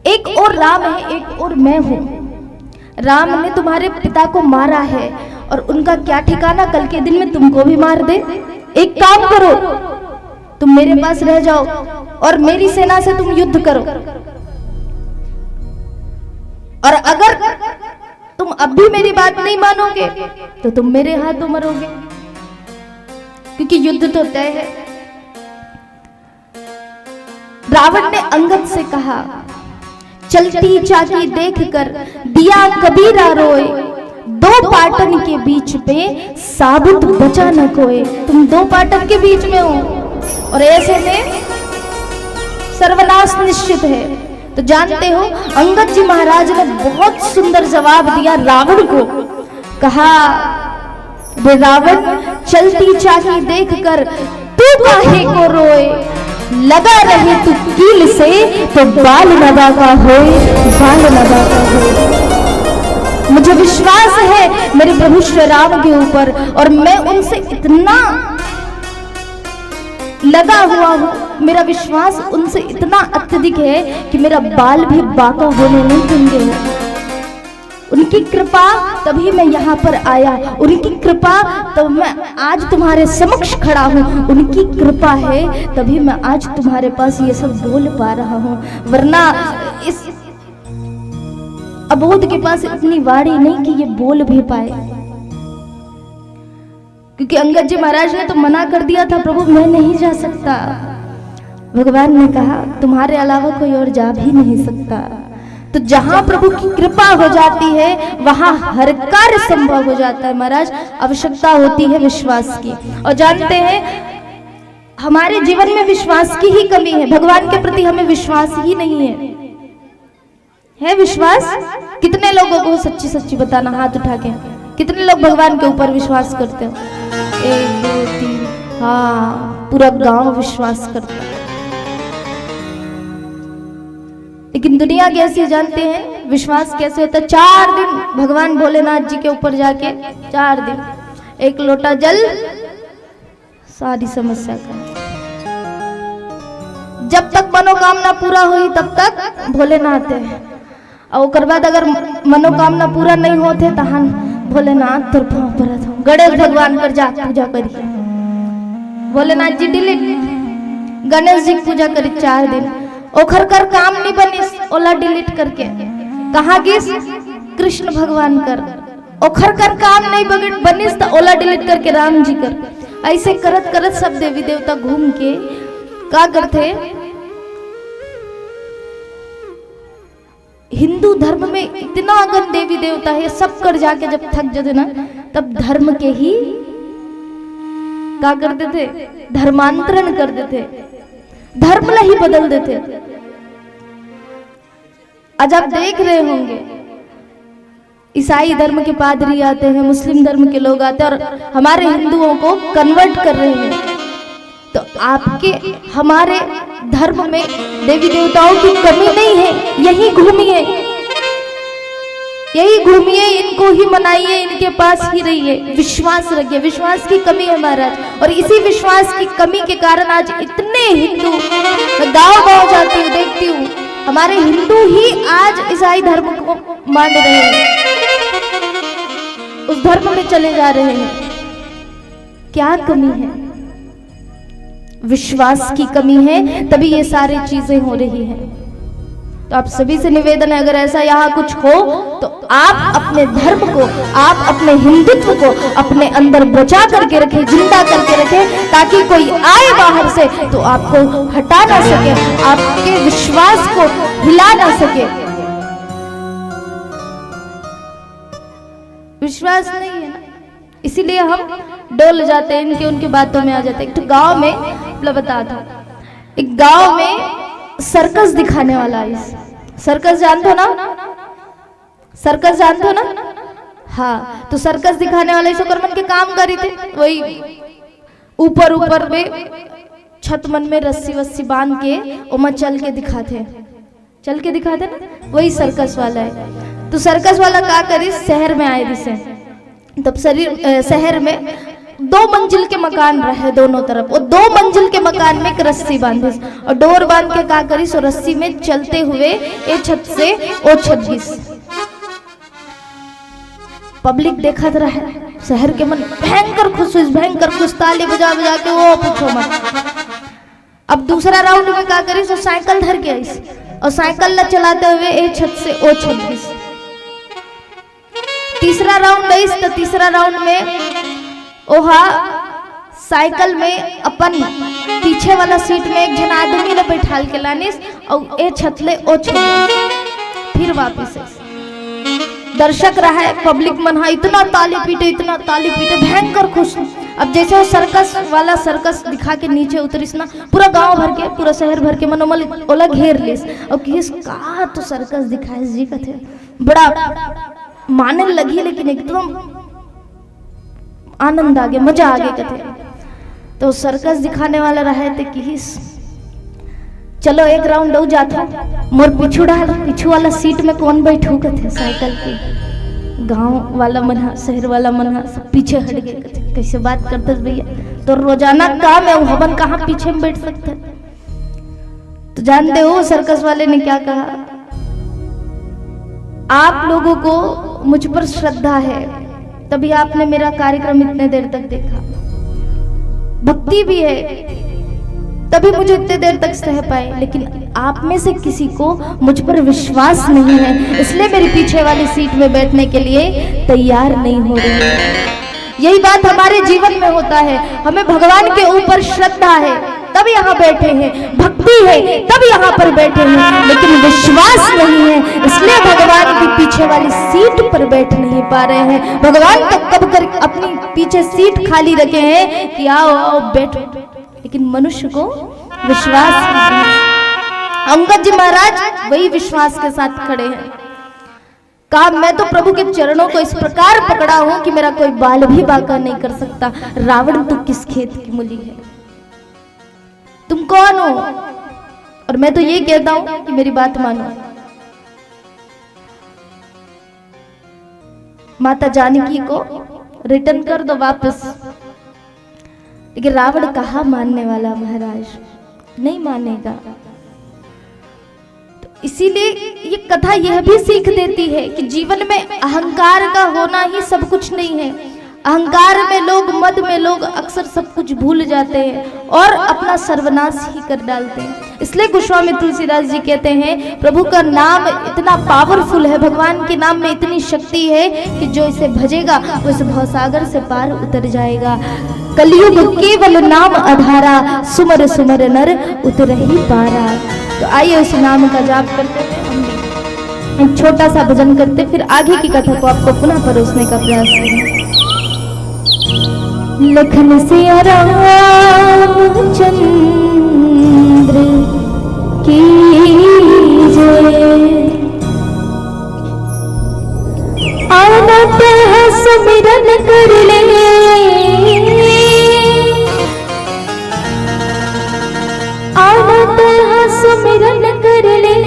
एक और राम है, एक और मैं हूं। राम ने तुम्हारे पिता को मारा है और उनका क्या ठिकाना, कल के दिन में तुमको भी मार दे। एक काम करो, तुम मेरे पास रह जाओ और मेरी सेना से तुम युद्ध करो, और अगर तुम अब भी मेरी बात नहीं मानोगे तो तुम मेरे हाथों मरोगे, क्योंकि युद्ध तो तय है। रावण ने अंगद से कहा, चलती चाकी देखकर दिया कबीरा रोए, 2 पाटन के बीच पे साबुत बचा न कोई। तुम 2 पाटन के बीच में हो और ऐसे में सर्वनाश निश्चित है। तो जानते हो अंगद जी महाराज ने बहुत सुंदर जवाब दिया रावण को। कहा, वे रावण चलती चाकी देखकर तू काहे को रोए, लगा रहे तू कील से तो बाल नबा का होए, बाल नबा का होए। मुझे विश्वास है मेरे प्रभु श्री राम के ऊपर, और मैं उनसे इतना लगा हुआ हूं, मेरा विश्वास उनसे इतना अत्यधिक है कि मेरा बाल भी बाका होने नहीं देंगे। उनकी कृपा तभी मैं यहाँ पर आया, उनकी कृपा तो मैं आज तुम्हारे समक्ष खड़ा हूँ। उनकी कृपा है तभी मैं आज तुम्हारे पास ये सब बोल पा रहा हूँ, वरना इस अबोध के पास इतनी वाणी नहीं कि ये बोल भी पाए। क्योंकि अंगद जी महाराज ने तो मना कर दिया था, प्रभु मैं नहीं जा सकता। भगवान ने कहा तुम्हारे अलावा कोई और जा भी नहीं सकता। तो जहां प्रभु की कृपा हो जाती है वहां हर कार्य संभव हो जाता है महाराज। आवश्यकता होती है विश्वास की। और जानते हैं हमारे जीवन में विश्वास की ही कमी है, भगवान के प्रति हमें विश्वास ही नहीं है विश्वास? कितने लोगों को सच्ची सच्ची बताना, हाथ उठा के, कितने लोग भगवान के ऊपर विश्वास करते हो? 1 2 3, हाँ पूरा गांव विश्वास करता है। लेकिन दुनिया कैसी जानते हैं विश्वास कैसे होता है? 4 दिन भगवान भोलेनाथ जी के ऊपर जाके 4 दिन 1 लोटा जल सारी समस्या का। जब तक मनोकामना पूरा हुई तब तक भोलेनाथ है, और ओकर बाद अगर मनोकामना पूरा नहीं होते तहन भोलेनाथ तर परत हो। गणेश भगवान कर जा पूजा करिए, भोलेनाथ जी डिलीट, गणेश जी पूजा करी 4 दिन, ओखर कर काम नहीं बनिस ओला डिलीट करके कहा गिस कृष्ण भगवान कर, ओखर कर काम नहीं बनिस तो ओला डिलीट करके राम जी कर। ऐसे करत करत सब देवी देवता घूम के क्या करते? हिंदू धर्म में इतना अगन देवी देवता है, सब कर जाके जब थक जाते ना तब धर्म के ही क्या करते थे? धर्मांतरण कर देते, धर्म ला ही बदल देते। आज आप देख रहे होंगे ईसाई धर्म के पादरी आते हैं, मुस्लिम धर्म के लोग आते हैं और हमारे हिंदुओं को कन्वर्ट कर रहे हैं। तो आपके हमारे धर्म में देवी देवताओं की कमी नहीं है, यही घूमिए, यही घूमिए, इनको ही मनाइए, इनके पास ही रहिए, विश्वास रखिए। विश्वास की कमी है महाराज, और इसी विश्वास की कमी के कारण आज इतने हिंदू, गांव-गांव जाती हूँ देखती हूँ हमारे हिंदू ही आज ईसाई धर्म को मान रहे हैं, उस धर्म में चले जा रहे हैं। क्या कमी है? विश्वास की कमी है, तभी ये सारी चीजें हो रही हैं। तो आप सभी से निवेदन है, अगर ऐसा यहाँ कुछ हो तो आप अपने धर्म को, आप अपने हिंदुत्व को अपने अंदर बचा करके रखें, जिंदा करके रखें, ताकि कोई आए बाहर से तो आपको हटा ना सके, आपके विश्वास को हिला ना सके। विश्वास नहीं है ना, इसीलिए हम डोल जाते हैं, इनके उनके बातों में आ जाते हैं। एक तो गांव में मतलब बता था, एक गांव में सर्कस दिखाने वाला है। सर्कस जानते हो ना? सर्कस जानते हो ना? हाँ, तो सर्कस दिखाने वाले शुक्रमन के काम करी थे, वही ऊपर ऊपर में छत मन में रस्सी वस्सी बांध के उमा चल के दिखाते ना, वही सर्कस वाला है। तो सर्कस वाला क्या करी, शहर में आए दिसे, तब शहर में 2 मंजिल के मकान रहे दोनों तरफ, और 2 मंजिल के मकान में एक रस्सी बांधिस और डोर बांध के का करी, सो रस्सी में चलते हुए ए छत से ओ छत गिस। पब्लिक देखत रहे, शहर के मन भयंकर खुश, ताली बजा बजा के वो पूछो मत। अब दूसरा राउंड में का करी, सो साइकिल धर के आइस और साइकिल ला चलाते हुए ए छत से ओ छत गिस। तीसरा राउंड आइस तो तीसरा राउंड में ओहा साइकिल में अपन पीछे वाला सीट में एक जन आदमी ने बैठाल के लानिस और ए छतले ओ छत फिर वापिस दर्शक रहा है, पब्लिक मन हा इतना ताली पीटे भयंकर खुश। अब जैसे वो सर्कस वाला सर्कस दिखा के नीचे उतरिस ना, पूरा गांव भर के, पूरा शहर भर के मनोमल ओला घेर लिस और किस का तो सर्कस दिखाए जी कथे बड़ा माने लगी, लेकिन एकदम आनंद आ गया, मजा आ गया कथे। तो सर्कस दिखाने वाला रहे थे कि चलो एक राउंड हो जाता, मोर पीछू वाला सीट में कौन बैठू कथे, साइकिल के गांव वाला मन, शहर वाला मन सब पीछे हट गए कथे। कैसे बात करते भैया, तो रोजाना काम है, हमन कहाँ पीछे में बैठ सकते। तो जानते हो सर्कस वाले ने क्या कहा, आप लोगों को मुझ पर श्रद्धा है तभी आपने मेरा कार्यक्रम इतने देर तक देखा, भक्ति भी है तभी मुझे इतने देर तक सह पाए, लेकिन आप में से किसी को मुझ पर विश्वास नहीं है, इसलिए मेरी पीछे वाली सीट में बैठने के लिए तैयार नहीं हो रही है। यही बात हमारे जीवन में होता है, हमें भगवान के ऊपर श्रद्धा है, तब यहाँ बैठे हैं, भक्ति है तब यहाँ पर बैठे हैं, लेकिन विश्वास नहीं है, इसलिए भगवान के पीछे वाली सीट पर बैठ नहीं पा रहे हैं। भगवान तो कब कर अपनी पीछे सीट खाली रखे हैं कि आओ आओ बैठो, लेकिन मनुष्य को विश्वास नहीं है। अंगद जी महाराज वही विश्वास के साथ खड़े हैं। कहा मैं तो प्रभु के चरणों को इस प्रकार पकड़ा हूं कि मेरा कोई बाल भी बांका नहीं कर सकता। रावण तो किस खेत की मूली है, तुम कौन हो? और मैं तो ये कहता हूं कि मेरी बात मानो। माता जानकी को रिटर्न कर दो वापस, लेकिन रावण कहाँ मानने वाला महाराज, नहीं मानेगा। इसीलिए ये कथा यह भी सीख देती है कि जीवन में अहंकार का होना ही सब कुछ नहीं है। अहंकार में लोग, मद में लोग अक्सर सब कुछ भूल जाते हैं और अपना सर्वनाश ही कर डालते हैं। इसलिए गोस्वामी तुलसीदास जी कहते हैं प्रभु का नाम इतना पावरफुल है, भगवान के नाम में इतनी शक्ति है कि जो इसे भजेगा वो इस भवसागर से पार उतर जाएगा। कलयुग केवल नाम आधारा, सुमर सुमर नर उतर ही पारा। तो आइए उस नाम का जाप करते हुए हम एक छोटा सा भजन करते, फिर आगे की कथा को आपको पुनः परोसने का प्रयास करें। लखन सिया रामचंद्र की जय। आनत है सुमिरन कर ले, आनत है सुमिरन कर ले,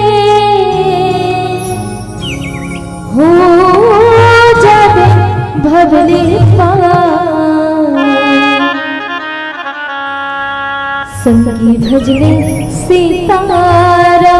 हो जावे भवले पार। संगी भजने सीतारा।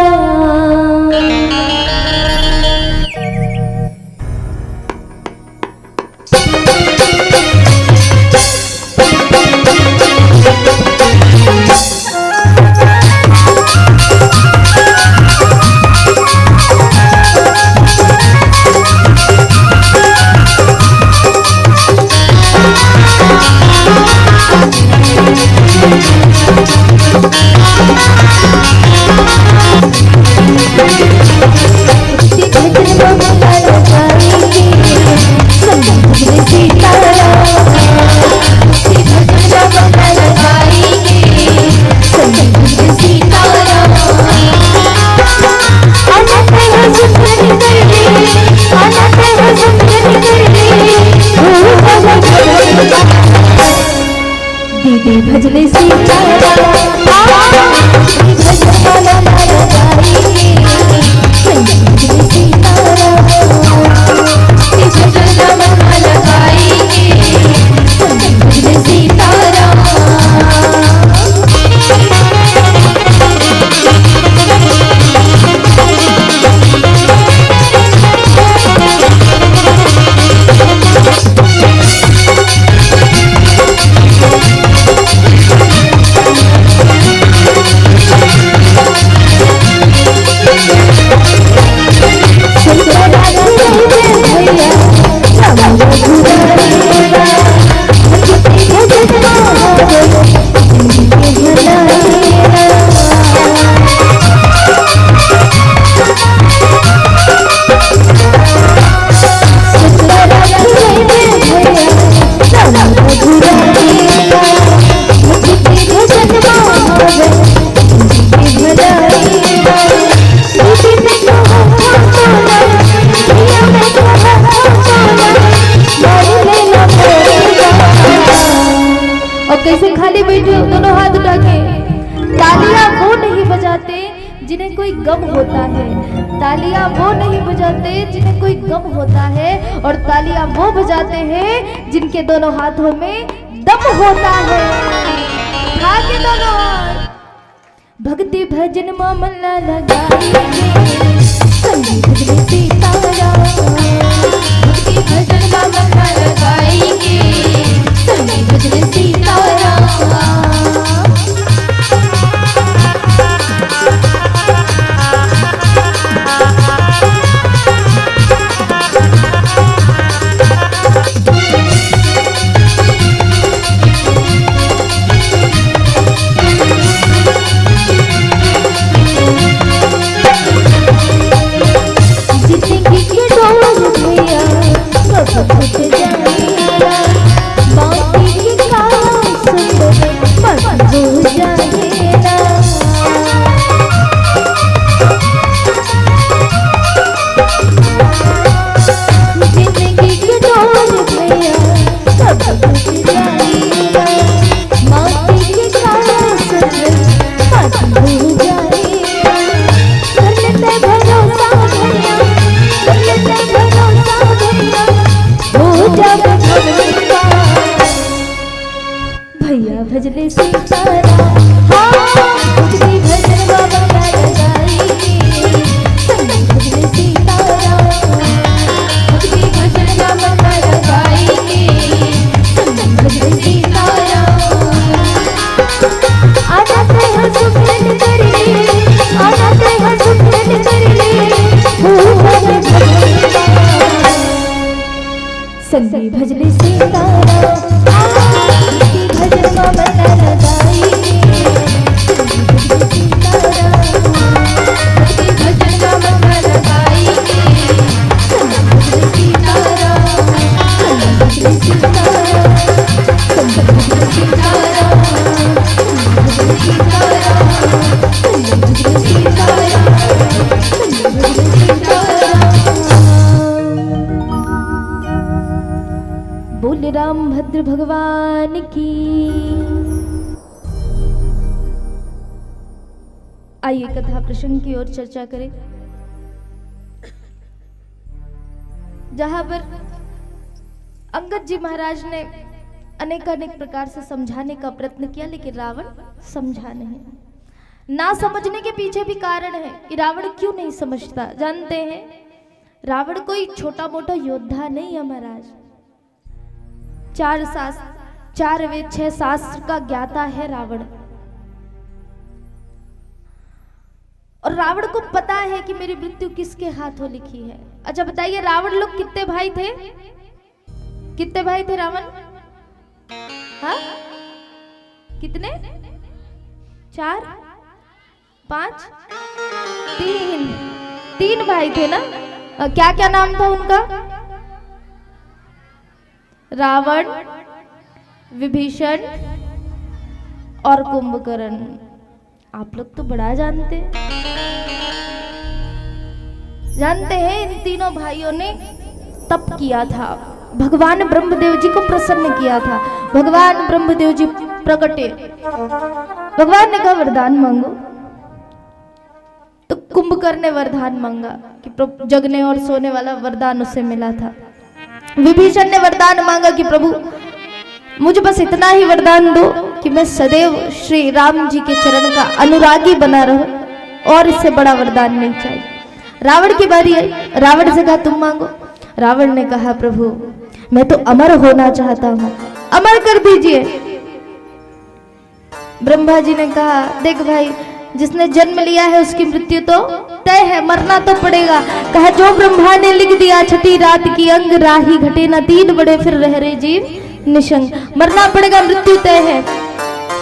दीदी भजले सीतारा, कैसे खाली बैठे हो दोनों हाथ उठा के। तालियां वो नहीं बजाते जिन्हें कोई गम होता है, तालियां वो नहीं बजाते जिन्हें कोई गम होता है, और तालियां वो बजाते हैं जिनके दोनों हाथों में दम होता है। आगे दोनों हाथ। भक्ति भजन मामला लगाएंगे, संगीत भजन सीतारा। भक्ति भजन मामला लगाएंगे, संगीत भजन सीतारा। जाए, कर लेते भरोसा भैया, कर लेते भरोसा भैया, हो जाए भगवान भैया भजले सीताराम। हाँ भजले भजन बाबा गाना गाएंगे, भजले सीताराम, भजले भजन बाबा गाना गाएंगे, भजले सीताराम। आ जाते हैं सुखन कर ले, आ जाते हैं सुखन कर ले, संगी भजले सीताराम। भजन बाबा गाना गाएंगे, भजन बाबा गाना गाएंगे, भजले सीताराम, भजले सीताराम, भजले सीताराम, भजले सीताराम, भजले सीताराम, भजले सीताराम। बोल राम भद्र भगवान की। आइए कथा प्रसंग की ओर चर्चा करें, जहां पर अंगद जी महाराज ने अनेकानेक प्रकार से समझाने का प्रयत्न किया, लेकिन रावण समझा नहीं। ना समझने के पीछे भी कारण है कि रावण क्यों नहीं समझता। जानते हैं, रावण कोई छोटा मोटा योद्धा नहीं है महाराज। 4 वेद 6 शास्त्र का ज्ञाता है रावण। और रावण को पता है कि मेरी मृत्यु किसके हाथों लिखी है। अच्छा बताइए, रावण लोग कितने भाई थे? कितने भाई थे रावण? हाँ कितने? 4 5 3 भाई थे ना। क्या क्या नाम था उनका? रावण, विभीषण और कुंभकर्ण। आप लोग तो बड़ा जानते हैं। इन तीनों भाइयों ने तप किया था, भगवान ब्रह्मदेव जी को प्रसन्न किया था। भगवान ब्रह्मदेव जी प्रकटे, भगवान ने कहा वरदान मांगो। तो कुंभकर्ण ने वरदान मांगा कि जगने और सोने वाला वरदान उसे मिला था। विभीषण ने वरदान मांगा कि प्रभु मुझे बस इतना ही वरदान दो कि मैं सदैव श्री राम जी के चरण का अनुरागी बना रहूं, और इससे बड़ा वरदान नहीं चाहिए। रावण की बारी आई, रावण से कहा तुम मांगो। रावण ने कहा प्रभु मैं तो अमर होना चाहता हूं, अमर कर दीजिए। ब्रह्मा जी ने कहा देख भाई, जिसने जन्म लिया है उसकी मृत्यु तो तय है, मरना तो पड़ेगा। कहा जो ब्रह्मा ने लिख दिया छठी रात की अंग राही घटे न 3 बड़े फिर रह रहे जीव निशंग। मरना पड़ेगा, मृत्यु तय है,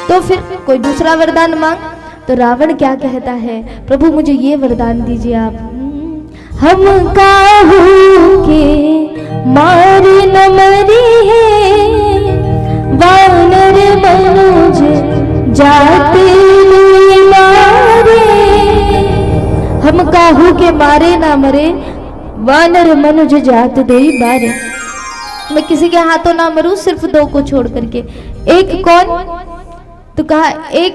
तो फिर कोई दूसरा वरदान मांग। तो रावण क्या कहता है, प्रभु मुझे ये वरदान दीजिए आप। हम काहू के मारे न मरी है, वानर मनुज जाते मारे। हम काहू के मारे ना मरे, वानर मनुज जात दे मारे। मैं किसी के हाथों ना मरूं, सिर्फ 2 को छोड़ करके। एक कौन? तो कहा एक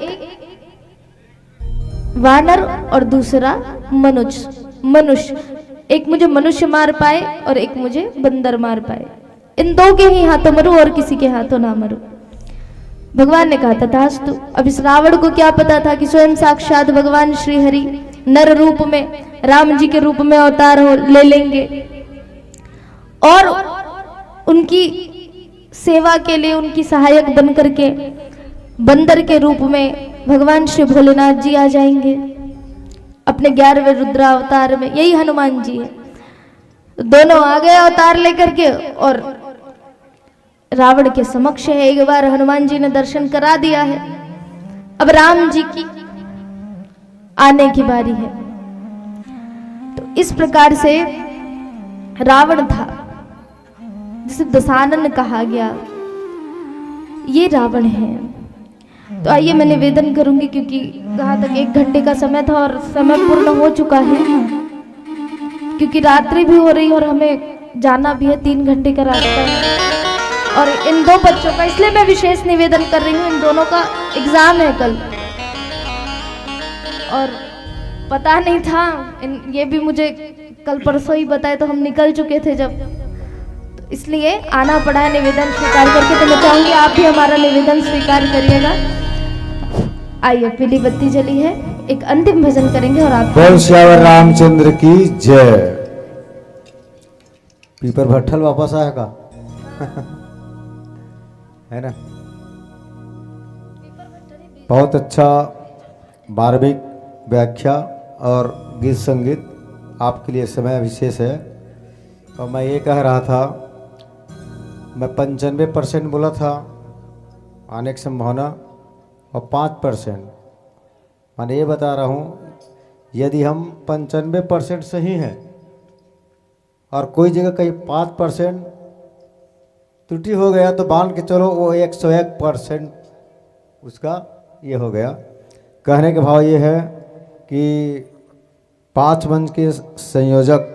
वानर और दूसरा मनुष्य। एक मुझे मनुष्य मार पाए और एक मुझे बंदर मार पाए। इन 2 के ही हाथों मरूं और किसी के हाथों ना मरूं। भगवान ने कहा तथास्तु। अब इस रावण को क्या पता था कि स्वयं साक्षात भगवान श्री हरि नर रूप में, राम जी के रूप में अवतार ले लेंगे और उनकी सेवा के लिए उनकी सहायक बन करके बंदर के रूप में भगवान श्री भोलेनाथ जी आ जाएंगे अपने 11वें रुद्रावतार में। यही हनुमान जी है। दोनों आ गए अवतार लेकर के और रावण के समक्ष है। एक बार हनुमान जी ने दर्शन करा दिया है, अब राम जी की आने की बारी है। तो इस प्रकार से रावण था जिसे दशानन कहा गया, ये रावण है। तो आइए मैं निवेदन करूंगी, क्योंकि कहा तक 1 घंटे का समय था और समय पूर्ण हो चुका है, क्योंकि रात्रि भी हो रही है और हमें जाना भी है, 3 घंटे का रास्ता है। और इन 2 बच्चों का इसलिए मैं विशेष निवेदन कर रही हूँ, इन दोनों का एग्जाम है कल। और पता नहीं था, ये भी मुझे कल परसों ही बताए, तो हम निकल चुके थे जब, तो इसलिए आना पड़ा है निवेदन स्वीकार करके। तो मैं चाहूंगी आप भी हमारा निवेदन स्वीकार करिएगा। आइए, पीली बत्ती जली है, एक अंतिम भजन करेंगे और आप बोल श्यावर रामचंद्र की जय। पीपर भट्ठल वापस आएगा है ना। बहुत अच्छा बारहवीं व्याख्या और गीत संगीत आपके लिए समय विशेष है। और मैं ये कह रहा था, मैं 95% बोला था आने की संभावना, और 5% मैंने ये बता रहा हूँ, यदि हम 95% सही हैं और कोई जगह कहीं 5% त्रुटि हो गया तो मान के चलो वो 101% उसका ये हो गया। कहने का भाव ये है कि 5 मंच के संयोजक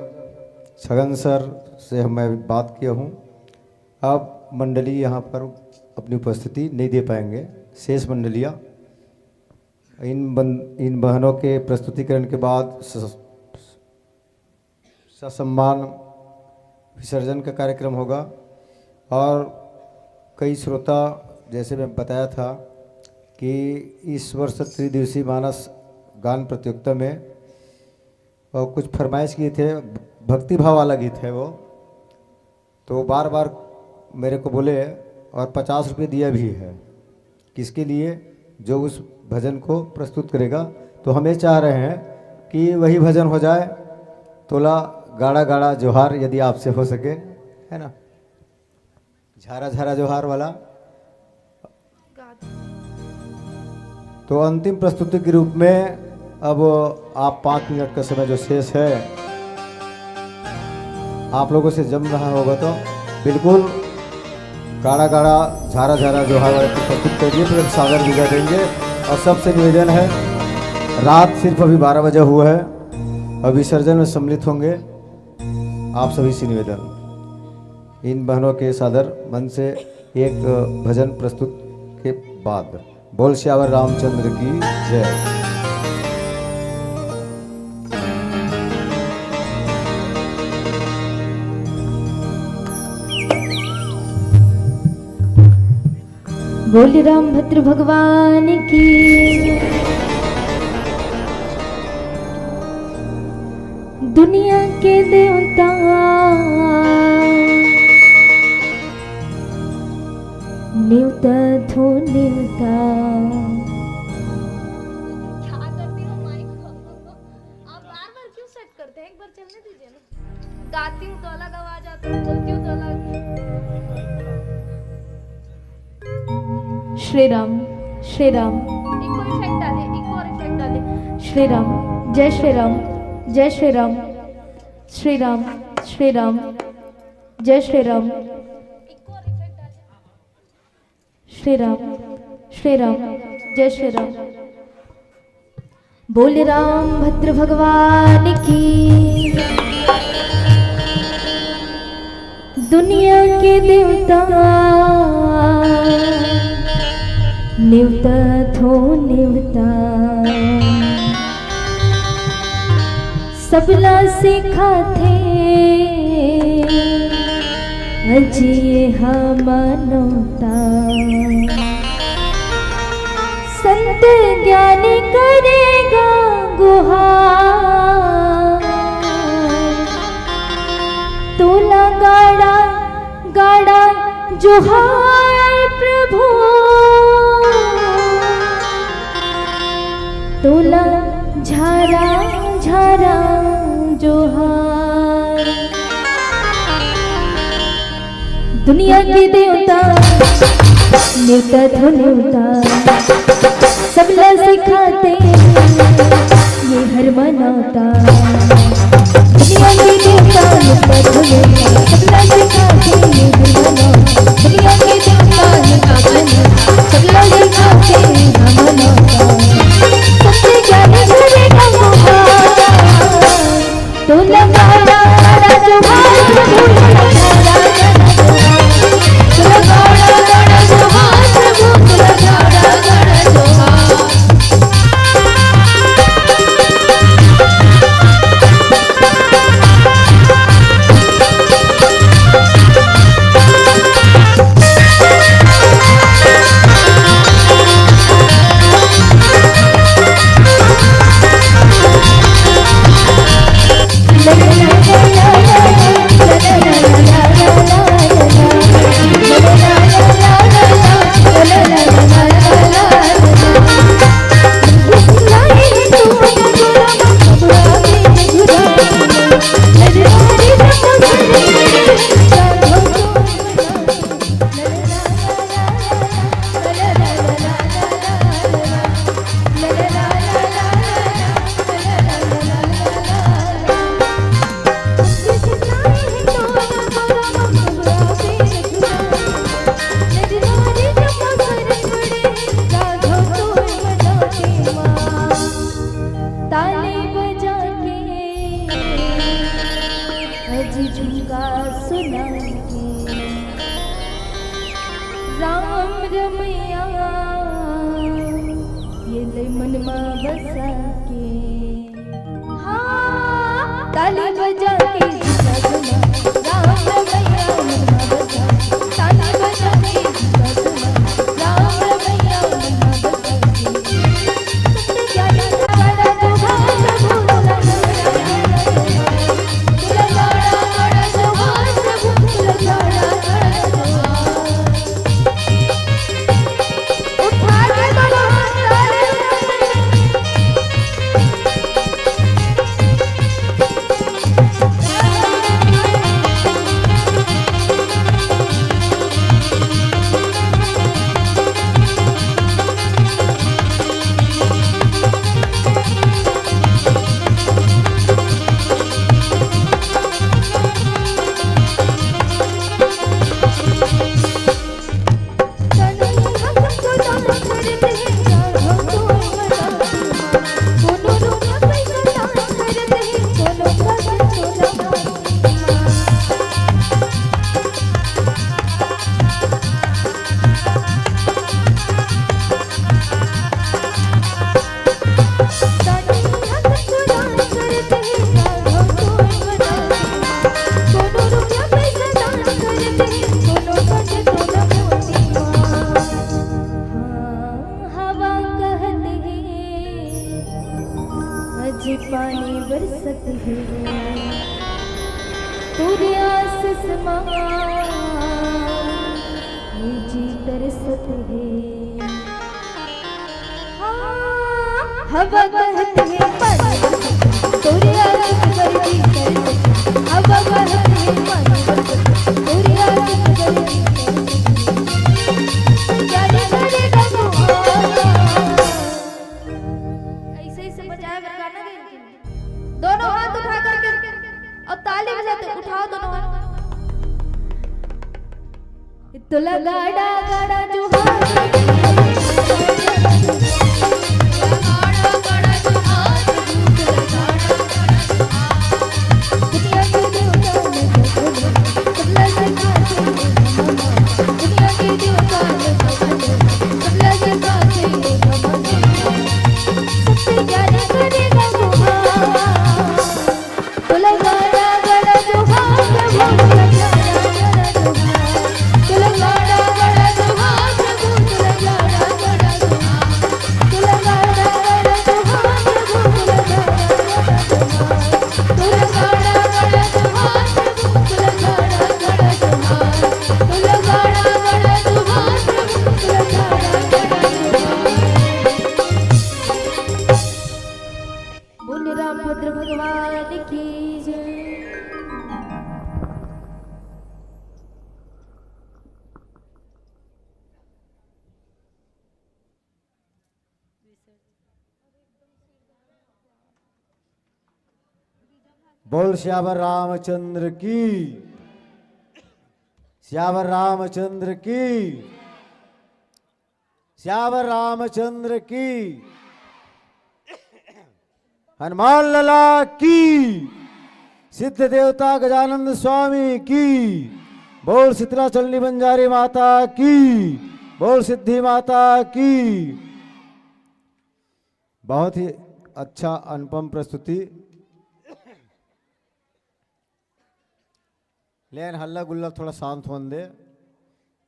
छगन सर से मैं बात किया हूँ। अब मंडली यहाँ पर अपनी उपस्थिति नहीं दे पाएंगे, शेष मंडलियाँ। इन बहनों के प्रस्तुतिकरण के बाद ससम्मान विसर्जन का कार्यक्रम होगा। और कई श्रोता, जैसे मैं बताया था कि इस वर्ष त्रिदिवसीय मानस गान प्रतियोगिता में और कुछ फरमाइश किए थे, भक्ति भाव वाला गीत है वो, तो बार बार मेरे को बोले और 50 रुपये दिया भी है किसके लिए, जो उस भजन को प्रस्तुत करेगा। तो हम ये चाह रहे हैं कि वही भजन हो जाए, तोला गाड़ा गाड़ा जोहार, यदि आपसे हो सके, है ना, झारा झारा जोहार वाला। तो अंतिम प्रस्तुति के रूप में अब आप 5 मिनट का समय जो शेष है आप लोगों से जम रहा होगा, तो बिल्कुल गाड़ा गाड़ा झारा झारा जोहार वाले प्रस्तुत करिए, फिर सागर विजय देंगे। और सबसे निवेदन है, रात सिर्फ अभी 12 बजे हुआ है और विसर्जन में सम्मिलित होंगे। आप सभी से निवेदन, इन बहनों के सादर मन से एक भजन प्रस्तुत के बाद बोल श्यावर रामचंद्र की जय। बोल रामभद्र भगवान की, दुनिया के देवता न्यूता थो न्यूता। क्या करती हो माइक को? आप बार बार क्यों सेट करते हैं? एक बार चलने दीजिए ना। गाती हूँ तो अलग आवाज आती है, बोलती हूँ तो अलग। श्री राम श्री राम, इको इफेक्ट डाले, इको इफेक्ट डाले। श्री राम, जय श्री राम, जय श्री राम, श्री राम श्री राम, जय श्री राम, श्री राम श्री राम, जय श्री राम। बोल राम भद्र भगवान की, दुनिया के देवता न्यूता थो न्यूता। सबला सीखा थे अजी हमनोता। संत ज्ञान करेगा गुहार, तोला गाड़ा गाड़ा जोहार प्रभु, तोला झारा झारा जोहार। दुनिया के देवता न्यूता थो न्यूता, सबला सिखाते ये हर मनाता। दुनिया के देवता न्यूता थो न्यूता, सबला सिखाते ये हर मनाता। दुनिया के देवता न्यूता थो न्यूता, सबला सिखाते ये हर मनाता। सबसे ज्ञानी करेगा गुहार, तो लगाड़ा गाड़ा जोहार प्रभु, लगाड़ा गाड़ा जोहार प्रभु, लगाड़ा गाड़ा जोहार। का सुना के राम रमैया ये ले मनमा बसा के हाँ ताली बजा के सुना राम रमैया मनमा बसा ताली बजा के सुना राम रमैया मनमा बसा के सबसे प्यारा बड़ा दुहार प्रभु पानी बरसत है पूरे आस समा ये जी तरसत है हवा बहती है पानी पूरे आस बरसी तरसत हवा बहती है पानी बरसत पूरे आस बरसी दोनों हाथ उठा करके और ताली बजाते उठाओ दोनों हाथ तो लगा गाड़ा जो रामभद्र भगवान की जय। बोल श्यावर रामचंद्र की, श्यावर रामचंद्र की, श्यावर रामचंद्र की, हनुमान लला की, सिद्ध देवता गजानंद स्वामी की, बोल शीतला चलनी बंजारी माता की, बोल सिद्धि माता की। बहुत ही अच्छा अनुपम प्रस्तुति। लेन हल्ला गुल्ला थोड़ा शांत होने दे।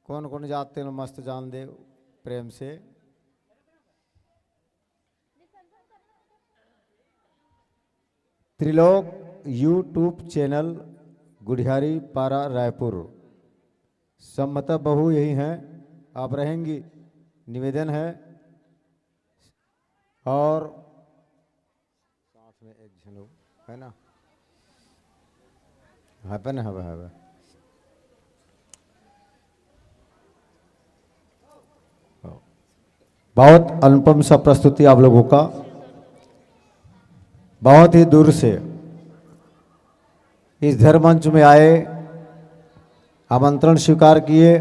कौन कौन जाते हैं मस्त जान दे प्रेम से। त्रिलोक यूट्यूब चैनल गुढ़ियारी पारा रायपुर। सब मतलब बहू यही हैं, आप रहेंगी, निवेदन है। और साथ में एक झनू है ना, है ना, है। बहुत अनुपम सा प्रस्तुति आप लोगों का। बहुत ही दूर से इस धर्म मंच में आए, आमंत्रण स्वीकार किए।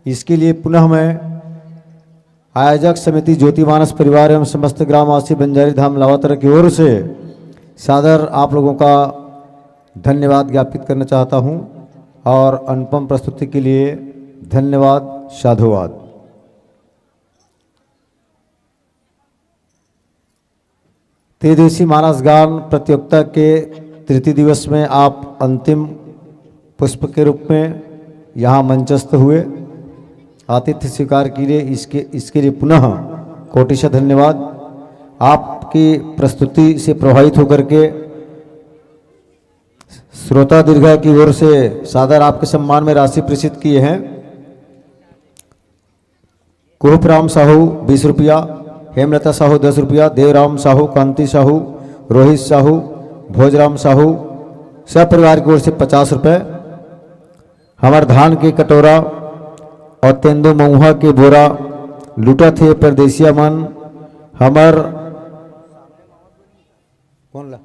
इसके लिए पुनः मैं आयोजक समिति ज्योति मानस परिवार एवं समस्त ग्रामवासी बंजारी धाम लावातर की ओर से सादर आप लोगों का धन्यवाद ज्ञापित करना चाहता हूं और अनुपम प्रस्तुति के लिए धन्यवाद, साधुवाद। त्रिदेशीय मानस गान प्रतियोगिता के तृतीय दिवस में आप अंतिम पुष्प के रूप में यहाँ मंचस्थ हुए, आतिथ्य स्वीकार कीजिए। इसके लिए पुनः कोटिशः धन्यवाद। आपकी प्रस्तुति से प्रभावित होकर के श्रोता दीर्घा की ओर से सादर आपके सम्मान में राशि प्रेषित किए हैं। कुहपराम साहू 20 रुपया, हेमलता साहू 10 रुपया, देवराम साहू, कांति साहू, रोहित साहू, भोजराम साहू सब परिवार की ओर से 50 रुपये। हमार धान के कटोरा और तेंदु महुआ के बोरा लूटा थे परदेसिया मन। हमार कौन ला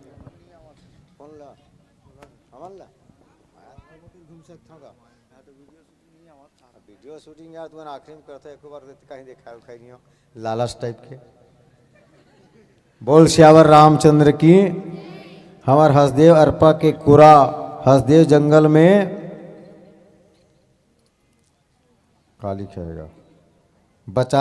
वीडियो शूटिंग यार तुम आखिरी में करते एक बार कहीं देखा उखाई नहीं हो लालच टाइप के। बोल श्यावर रामचंद्र की। हमार हसदेव अरपा के कुरा हसदेव जंगल में काली खाएगा बचा